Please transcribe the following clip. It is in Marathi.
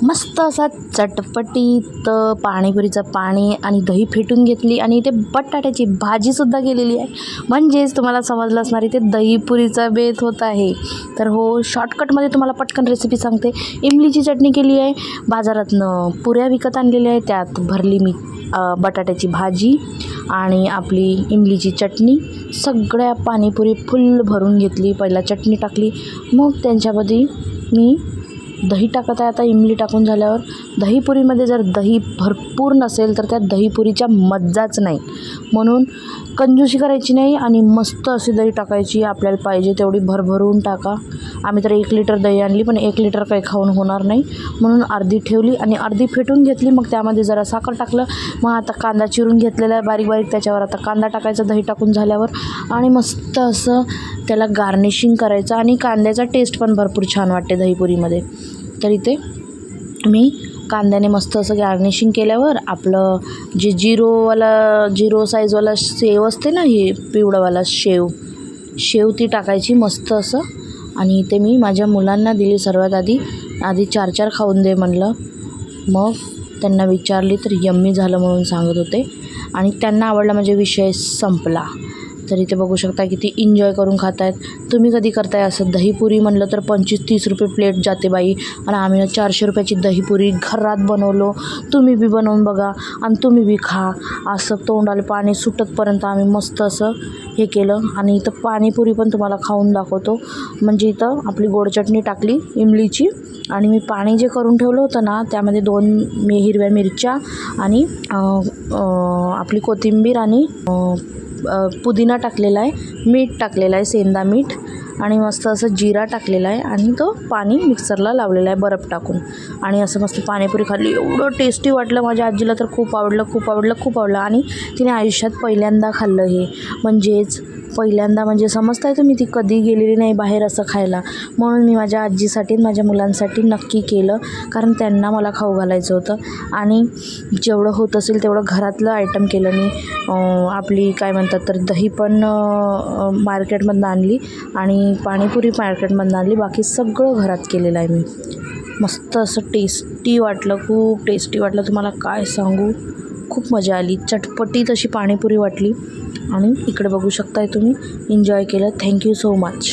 मस्त असा चटपटीत पाणीपुरीचं पाणी आणि दही फेटून घेतली आणि इथे बटाट्याची भाजीसुद्धा केलेली आहे. म्हणजेच तुम्हाला समजलं असणार इथे दहीपुरीचा बेत होत आहे. तर हो, शॉर्टकटमध्ये तुम्हाला पटकन रेसिपी सांगते. इमलीची चटणी केली आहे, बाजारातनं पुऱ्या विकत आणलेल्या आहे, त्यात भरली मी बटाट्याची भाजी आणि आपली इमलीची चटणी. सगळ्या पाणीपुरी फुल भरून घेतली. पहिला चटणी टाकली, मग त्यांच्यामध्ये मी दही टाकत आहे. आता इमली टाकून झाल्यावर दहीपुरीमध्ये जर दही भरपूर नसेल तर त्या दहीपुरीच्या मज्जाच नाही. म्हणून कंजूसी करायची नाही आणि मस्त अशी दही टाकायची. आपल्याला पाहिजे तेवढी भरभरून टाका. आम्ही तर 1 लिटर दही आणली, पण 1 लिटर काही खाऊन होणार नाही म्हणून अर्धी ठेवली आणि अर्धी फेटून घेतली. मग त्यामध्ये जरा साखर टाकलं. मग आता कांदा चिरून घेतलेला आहे बारीक बारीक, त्याच्यावर आता कांदा टाकायचा दही टाकून झाल्यावर आणि मस्त असं त्याला गार्निशिंग करायचं. आणि कांद्याचा टेस्ट पण भरपूर छान वाटते दहीपुरीमध्ये. तर इथे मी कांद्याने मस्त असं गार्निशिंग केल्यावर आपलं जे झिरो साईजवाला शेव असते ना, हे पिवळावाला शेव ती टाकायची मस्त असं. आणि इथे मी माझ्या मुलांना दिली सर्वात आधी 4 खाऊन दे म्हणलं. मग त्यांना विचारली तर यम्मी झालं म्हणून सांगत होते आणि त्यांना आवडला म्हणजे विषय संपला. तर इथे बघू शकता किती एन्जॉय करून खात आहेत. तुम्ही कधी करताय असं? दहीपुरी म्हणलं तर 25-30 रुपये प्लेट जाते बाई, आणि आम्ही 400 रुपयाची दहीपुरी घरात बनवलो. तुम्ही बी बनवून बघा आणि तुम्ही बी खा. असं तोंडाला पाणी सुटतपर्यंत आम्ही मस्त असं हे केलं. आणि इथं पाणीपुरी पण तुम्हाला खाऊन दाखवतो. म्हणजे इथं आपली गोड चटणी टाकली इमलीची आणि मी पाणी जे करून ठेवलं होतं ना, त्यामध्ये 2 हिरव्या मिरच्या आणि आपली कोथिंबीर आणि पुदिना टाकलेला आहे, मीठ टाकलेलं आहे, सेंदा मीठ, आणि मस्त असं जिरा टाकलेला आहे आणि तो पाणी मिक्सरला लावलेला आहे बर्फ टाकून. आणि असं मस्त पाणीपुरी खाल्ली. एवढं टेस्टी वाटलं. माझ्या आजीला तर खूप आवडलं. आणि तिने आयुष्यात पहिल्यांदा खाल्लं हे. म्हणजेच पहिल्यांदा म्हणजे समजताय तुम्ही, ती कधी गेलेली नाही बाहेर असं खायला. म्हणून मी माझ्या आजीसाठी माझ्या मुलांसाठी नक्की केलं, कारण त्यांना मला खाऊ घालायचं होतं. आणि जेवढं होत असेल तेवढं घरातलं आयटम केलं मी. आपली काय म्हणतात तर दही पण मार्केटमधून आणली आणि पाणीपुरी मार्केटमधून आणली. बाकी सगळं घरात केलेलं आहे मी. मस्त असं टेस्टी वाटलं, खूप टेस्टी वाटलं. तुम्हाला काय सांगू, खूप मजा आली. चटपटीत अशी पाणीपुरी वाटली. आणि इकडे बघू शकताय तुम्ही, एन्जॉय केलं. Thank you so much.